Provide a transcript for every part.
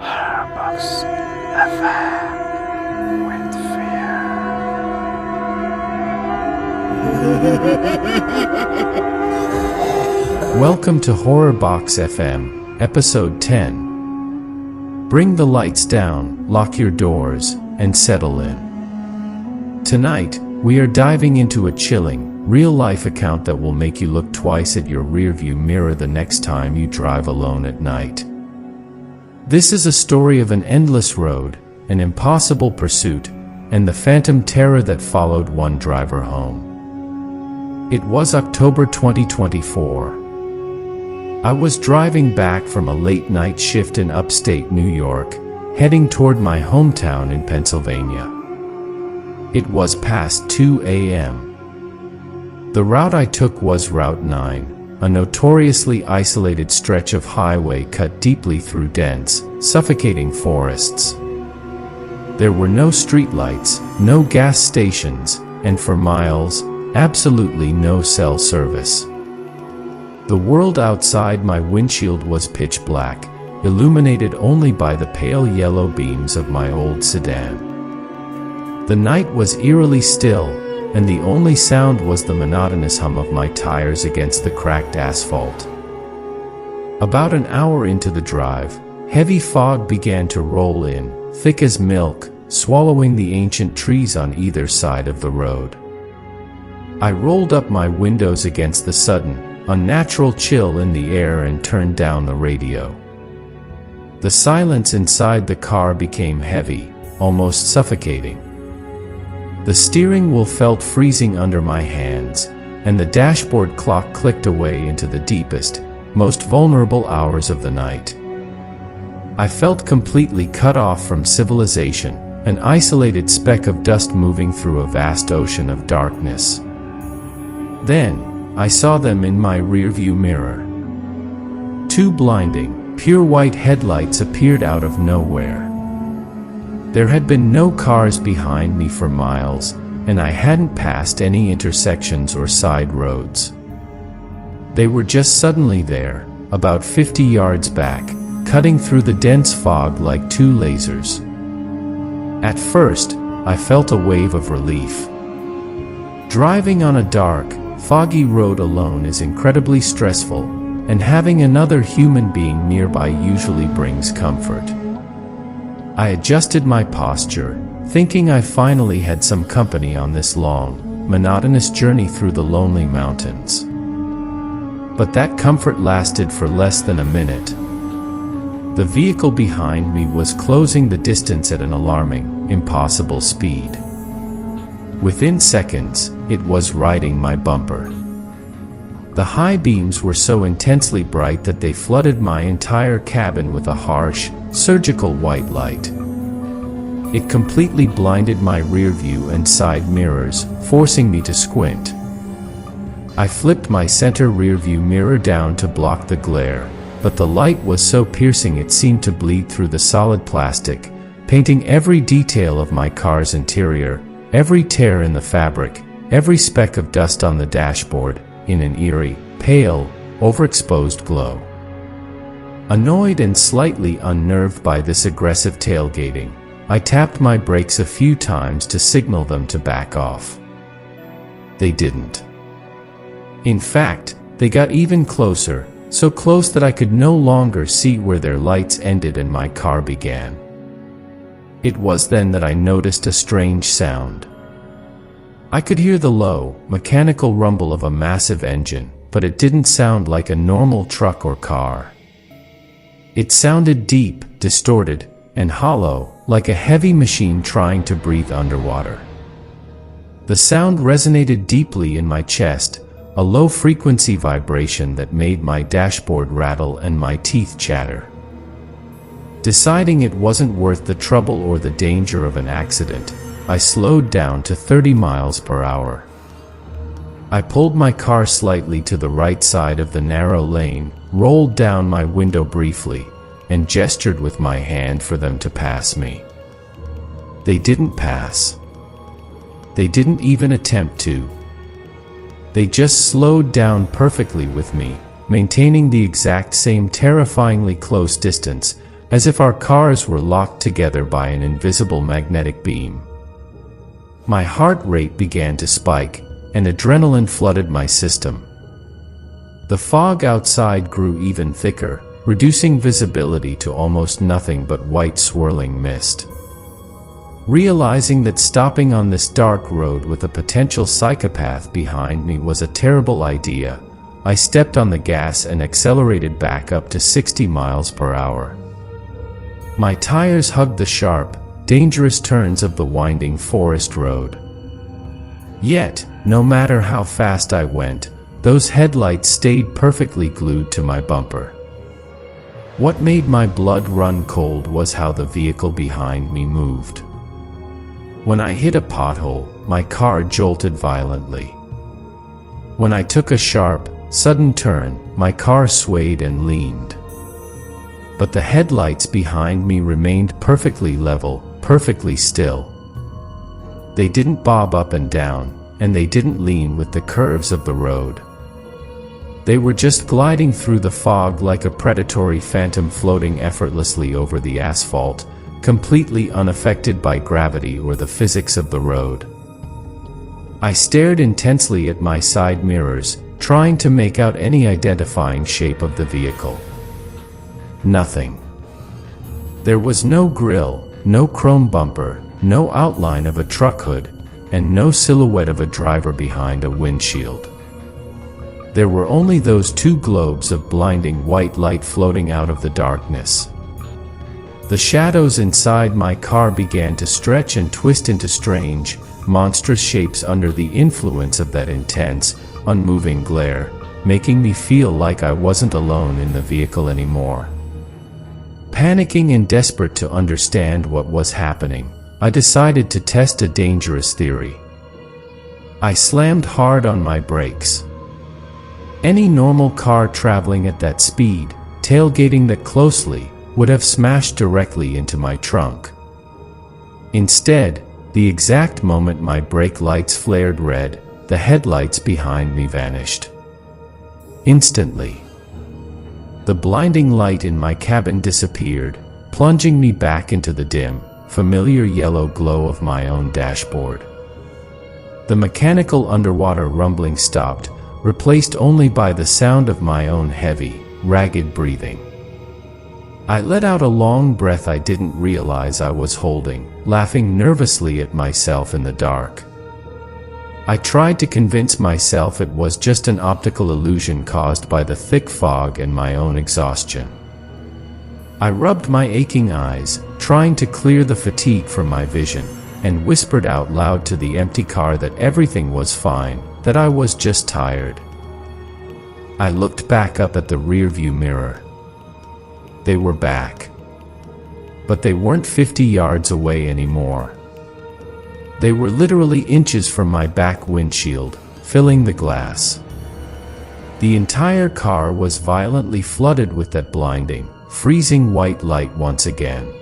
Box FM with fear. Welcome to Horror Box FM, Episode 10. Bring the lights down, lock your doors, and settle in. Tonight, we are diving into a chilling, real-life account that will make you look twice at your rearview mirror the next time you drive alone at night. This is a story of an endless road, an impossible pursuit, and the phantom terror that followed one driver home. It was October 2024. I was driving back from a late-night shift in upstate New York, heading toward my hometown in Pennsylvania. It was past 2 a.m. The route I took was Route 9. A notoriously isolated stretch of highway cut deeply through dense, suffocating forests. There were no streetlights, no gas stations, and for miles, absolutely no cell service. The world outside my windshield was pitch black, illuminated only by the pale yellow beams of my old sedan. The night was eerily still, and the only sound was the monotonous hum of my tires against the cracked asphalt. About an hour into the drive, heavy fog began to roll in, thick as milk, swallowing the ancient trees on either side of the road. I rolled up my windows against the sudden, unnatural chill in the air and turned down the radio. The silence inside the car became heavy, almost suffocating. The steering wheel felt freezing under my hands, and the dashboard clock clicked away into the deepest, most vulnerable hours of the night. I felt completely cut off from civilization, an isolated speck of dust moving through a vast ocean of darkness. Then, I saw them in my rearview mirror. Two blinding, pure white headlights appeared out of nowhere. There had been no cars behind me for miles, and I hadn't passed any intersections or side roads. They were just suddenly there, about 50 yards back, cutting through the dense fog like two lasers. At first, I felt a wave of relief. Driving on a dark, foggy road alone is incredibly stressful, and having another human being nearby usually brings comfort. I adjusted my posture, thinking I finally had some company on this long, monotonous journey through the lonely mountains. But that comfort lasted for less than a minute. The vehicle behind me was closing the distance at an alarming, impossible speed. Within seconds, it was riding my bumper. The high beams were so intensely bright that they flooded my entire cabin with a harsh, surgical white light. It completely blinded my rear view and side mirrors, forcing me to squint. I flipped my center rear view mirror down to block the glare, but the light was so piercing it seemed to bleed through the solid plastic, painting every detail of my car's interior, every tear in the fabric, every speck of dust on the dashboard, in an eerie, pale, overexposed glow. Annoyed and slightly unnerved by this aggressive tailgating, I tapped my brakes a few times to signal them to back off. They didn't. In fact, they got even closer, so close that I could no longer see where their lights ended and my car began. It was then that I noticed a strange sound. I could hear the low, mechanical rumble of a massive engine, but it didn't sound like a normal truck or car. It sounded deep, distorted, and hollow, like a heavy machine trying to breathe underwater. The sound resonated deeply in my chest, a low-frequency vibration that made my dashboard rattle and my teeth chatter. Deciding it wasn't worth the trouble or the danger of an accident, I slowed down to 30 miles per hour. I pulled my car slightly to the right side of the narrow lane, rolled down my window briefly, and gestured with my hand for them to pass me. They didn't pass. They didn't even attempt to. They just slowed down perfectly with me, maintaining the exact same terrifyingly close distance, as if our cars were locked together by an invisible magnetic beam. My heart rate began to spike, and adrenaline flooded my system. The fog outside grew even thicker, reducing visibility to almost nothing but white swirling mist. Realizing that stopping on this dark road with a potential psychopath behind me was a terrible idea, I stepped on the gas and accelerated back up to 60 miles per hour. My tires hugged the sharp, dangerous turns of the winding forest road. Yet, no matter how fast I went, those headlights stayed perfectly glued to my bumper. What made my blood run cold was how the vehicle behind me moved. When I hit a pothole, my car jolted violently. When I took a sharp, sudden turn, my car swayed and leaned. But the headlights behind me remained perfectly level, perfectly still. They didn't bob up and down, and they didn't lean with the curves of the road. They were just gliding through the fog like a predatory phantom floating effortlessly over the asphalt, completely unaffected by gravity or the physics of the road. I stared intensely at my side mirrors, trying to make out any identifying shape of the vehicle. Nothing. There was no grille, no chrome bumper, no outline of a truck hood, and no silhouette of a driver behind a windshield. There were only those two globes of blinding white light floating out of the darkness. The shadows inside my car began to stretch and twist into strange, monstrous shapes under the influence of that intense, unmoving glare, making me feel like I wasn't alone in the vehicle anymore. Panicking and desperate to understand what was happening, I decided to test a dangerous theory. I slammed hard on my brakes. Any normal car traveling at that speed, tailgating that closely, would have smashed directly into my trunk. Instead, the exact moment my brake lights flared red, the headlights behind me vanished. Instantly. The blinding light in my cabin disappeared, plunging me back into the dim, familiar yellow glow of my own dashboard. The mechanical underwater rumbling stopped, replaced only by the sound of my own heavy, ragged breathing. I let out a long breath I didn't realize I was holding, laughing nervously at myself in the dark. I tried to convince myself it was just an optical illusion caused by the thick fog and my own exhaustion. I rubbed my aching eyes, trying to clear the fatigue from my vision, and whispered out loud to the empty car that everything was fine, that I was just tired. I looked back up at the rearview mirror. They were back. But they weren't 50 yards away anymore. They were literally inches from my back windshield, filling the glass. The entire car was violently flooded with that blinding, freezing white light once again.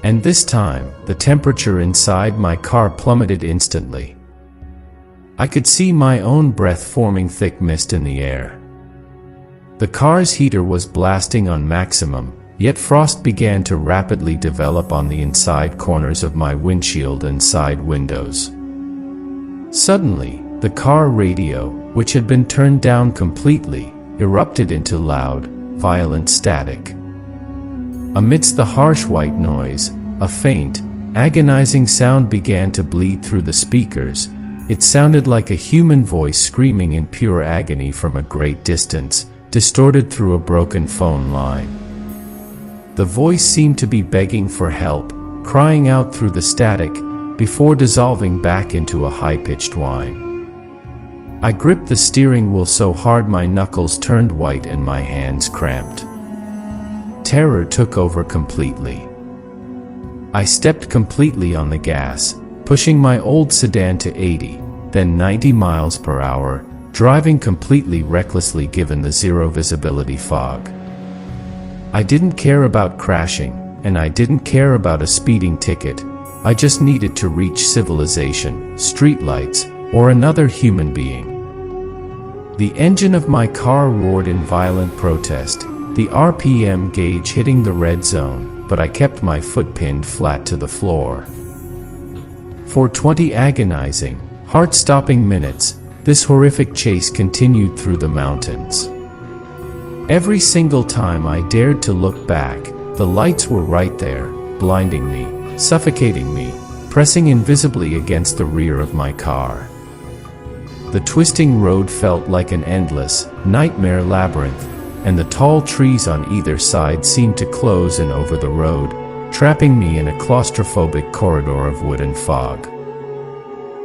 And this time, the temperature inside my car plummeted instantly. I could see my own breath forming thick mist in the air. The car's heater was blasting on maximum, yet frost began to rapidly develop on the inside corners of my windshield and side windows. Suddenly, the car radio, which had been turned down completely, erupted into loud, violent static. Amidst the harsh white noise, a faint, agonizing sound began to bleed through the speakers. It sounded like a human voice screaming in pure agony from a great distance, distorted through a broken phone line. The voice seemed to be begging for help, crying out through the static, before dissolving back into a high-pitched whine. I gripped the steering wheel so hard my knuckles turned white and my hands cramped. Terror took over completely. I stepped completely on the gas, pushing my old sedan to 80, then 90 miles per hour, driving completely recklessly given the zero visibility fog. I didn't care about crashing, and I didn't care about a speeding ticket. I just needed to reach civilization, streetlights, or another human being. The engine of my car roared in violent protest, the RPM gauge hitting the red zone, but I kept my foot pinned flat to the floor. For 20 agonizing, heart-stopping minutes, this horrific chase continued through the mountains. Every single time I dared to look back, the lights were right there, blinding me, suffocating me, pressing invisibly against the rear of my car. The twisting road felt like an endless, nightmare labyrinth, and the tall trees on either side seemed to close in over the road, trapping me in a claustrophobic corridor of wood and fog.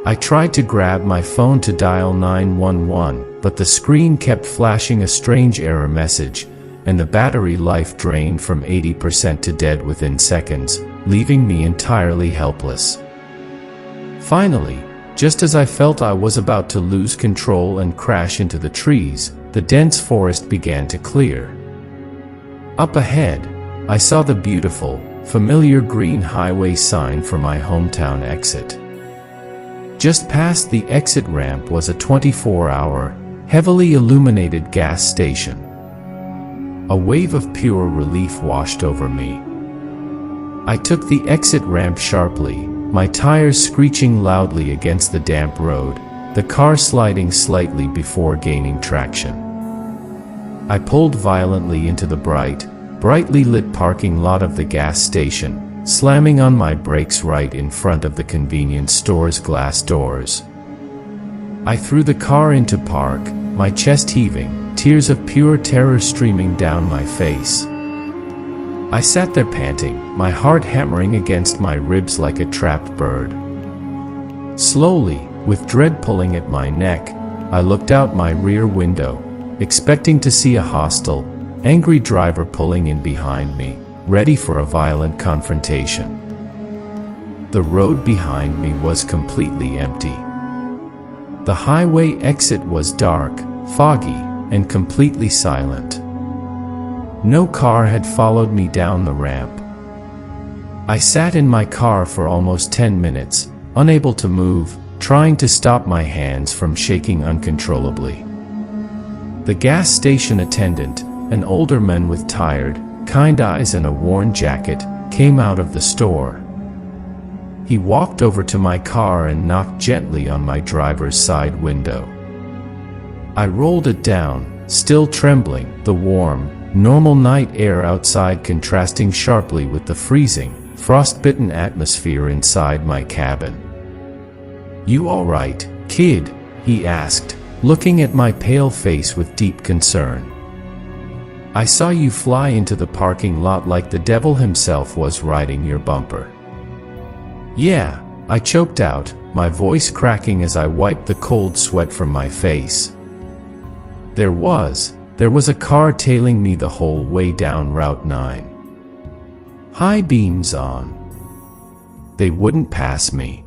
I tried to grab my phone to dial 911, but the screen kept flashing a strange error message, and the battery life drained from 80% to dead within seconds, leaving me entirely helpless. Finally, just as I felt I was about to lose control and crash into the trees, the dense forest began to clear. Up ahead, I saw the beautiful, familiar green highway sign for my hometown exit. Just past the exit ramp was a 24-hour, heavily illuminated gas station. A wave of pure relief washed over me. I took the exit ramp sharply, my tires screeching loudly against the damp road, the car sliding slightly before gaining traction. I pulled violently into the brightly lit parking lot of the gas station, slamming on my brakes right in front of the convenience store's glass doors. I threw the car into park, my chest heaving, tears of pure terror streaming down my face. I sat there panting, my heart hammering against my ribs like a trapped bird. Slowly, with dread pulling at my neck, I looked out my rear window, expecting to see a hostile, angry driver pulling in behind me, ready for a violent confrontation. The road behind me was completely empty. The highway exit was dark, foggy, and completely silent. No car had followed me down the ramp. I sat in my car for almost 10 minutes, unable to move, trying to stop my hands from shaking uncontrollably. The gas station attendant, an older man with tired, kind eyes and a worn jacket, came out of the store. He walked over to my car and knocked gently on my driver's side window. I rolled it down, still trembling, the warm, normal night air outside contrasting sharply with the freezing, frost-bitten atmosphere inside my cabin. "You all right, kid?" he asked, looking at my pale face with deep concern. "I saw you fly into the parking lot like the devil himself was riding your bumper." "Yeah," I choked out, my voice cracking as I wiped the cold sweat from my face. There was a car tailing me the whole way down Route 9. High beams on. They wouldn't pass me.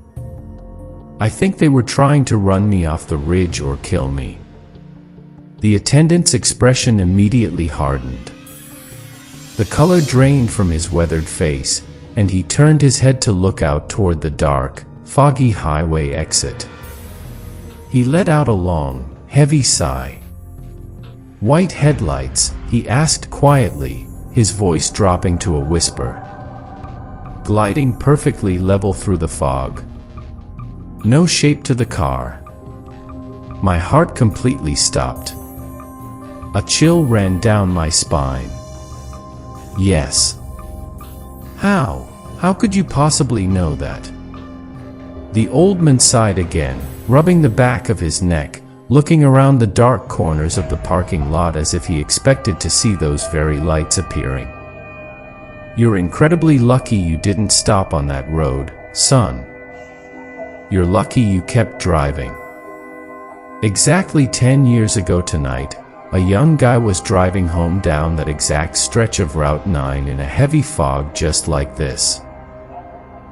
I think they were trying to run me off the ridge or kill me. The attendant's expression immediately hardened. The color drained from his weathered face, and he turned his head to look out toward the dark, foggy highway exit. He let out a long, heavy sigh. "White headlights?" he asked quietly, his voice dropping to a whisper. Gliding perfectly level through the fog. No shape to the car. My heart completely stopped. A chill ran down my spine. Yes. How? How could you possibly know that? The old man sighed again, rubbing the back of his neck, looking around the dark corners of the parking lot as if he expected to see those very lights appearing. "You're incredibly lucky you didn't stop on that road, son. You're lucky you kept driving." Exactly 10 years ago tonight, a young guy was driving home down that exact stretch of Route 9 in a heavy fog just like this.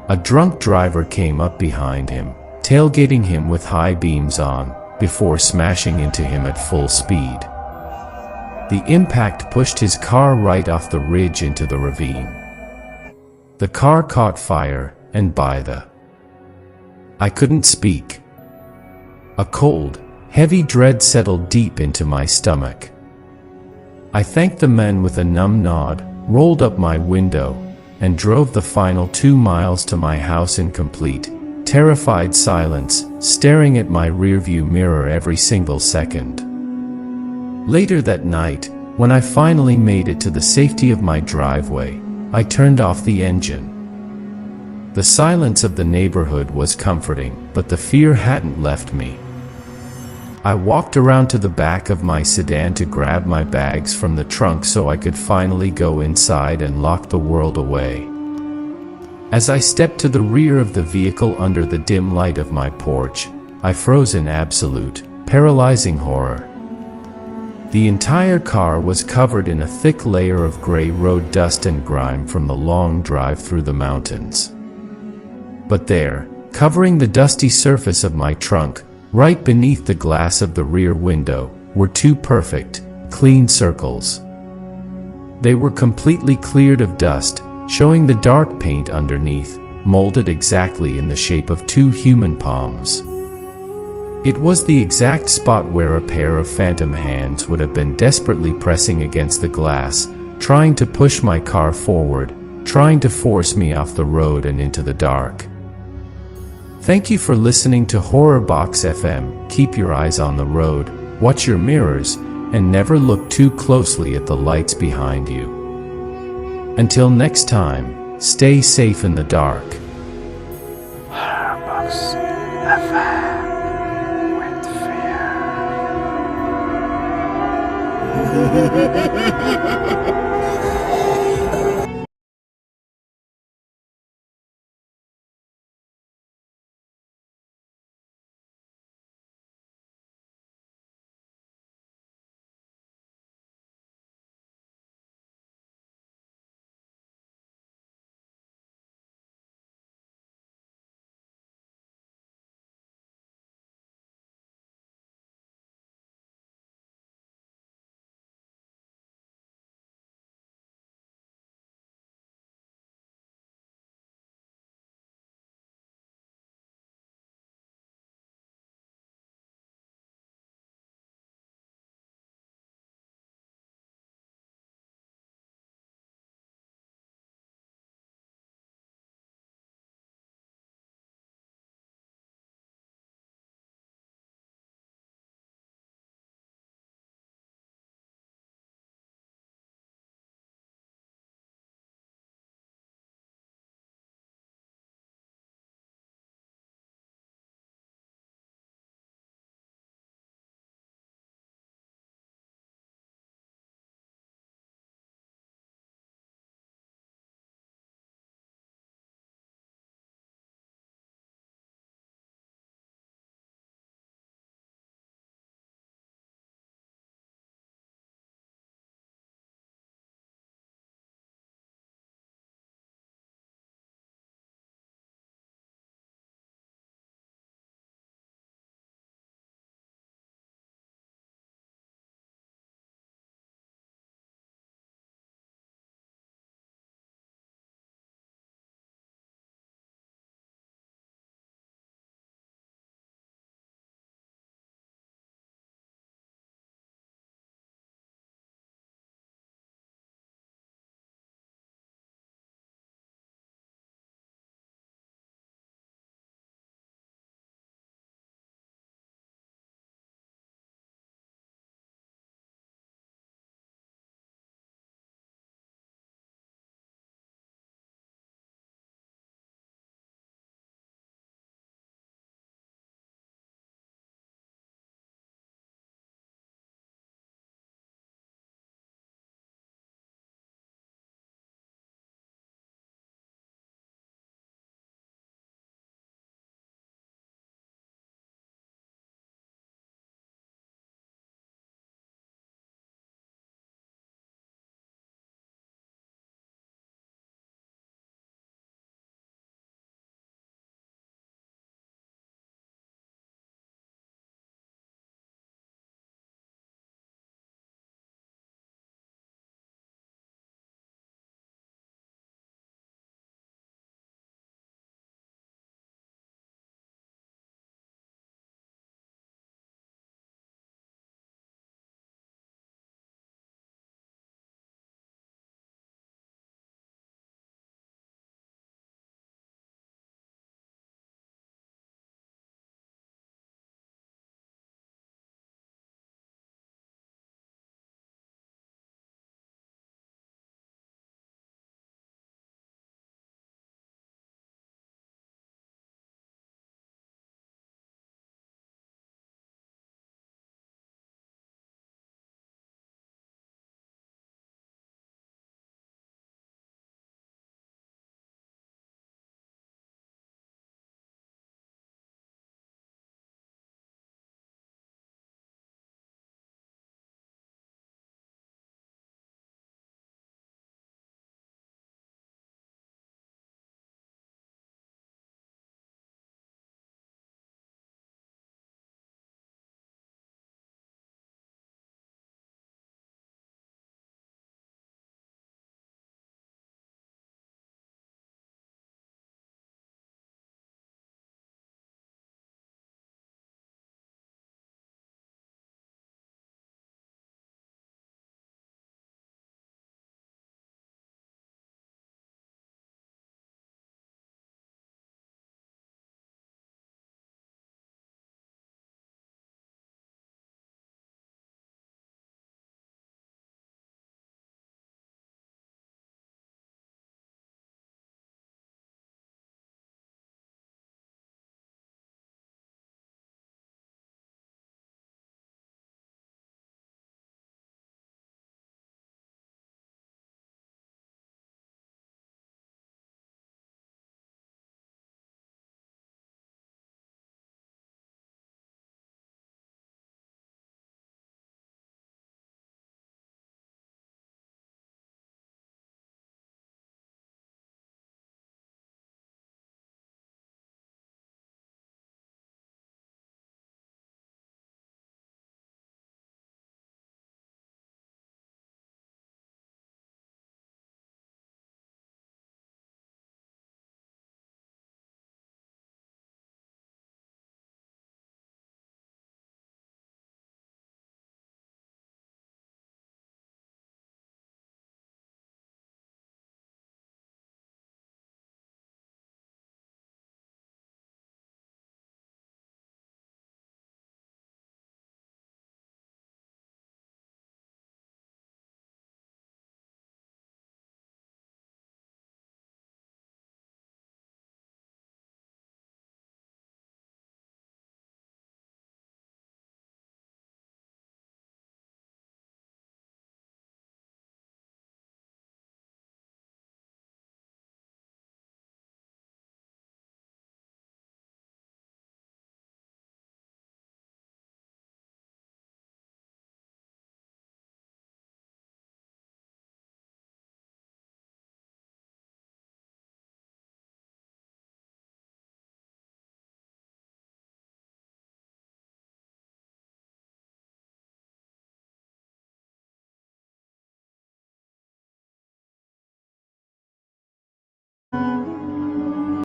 A drunk driver came up behind him, tailgating him with high beams on, before smashing into him at full speed. The impact pushed his car right off the ridge into the ravine. The car caught fire, and I couldn't speak. A cold, heavy dread settled deep into my stomach. I thanked the men with a numb nod, rolled up my window, and drove the final 2 miles to my house in complete, terrified silence, staring at my rearview mirror every single second. Later that night, when I finally made it to the safety of my driveway, I turned off the engine. The silence of the neighborhood was comforting, but the fear hadn't left me. I walked around to the back of my sedan to grab my bags from the trunk so I could finally go inside and lock the world away. As I stepped to the rear of the vehicle under the dim light of my porch, I froze in absolute, paralyzing horror. The entire car was covered in a thick layer of gray road dust and grime from the long drive through the mountains. But there, covering the dusty surface of my trunk, right beneath the glass of the rear window, were 2 perfect, clean circles. They were completely cleared of dust, showing the dark paint underneath, molded exactly in the shape of 2 human palms. It was the exact spot where a pair of phantom hands would have been desperately pressing against the glass, trying to push my car forward, trying to force me off the road and into the dark. Thank you for listening to Horror Box FM. Keep your eyes on the road, watch your mirrors, and never look too closely at the lights behind you. Until next time, stay safe in the dark. Horror Box FM with fear.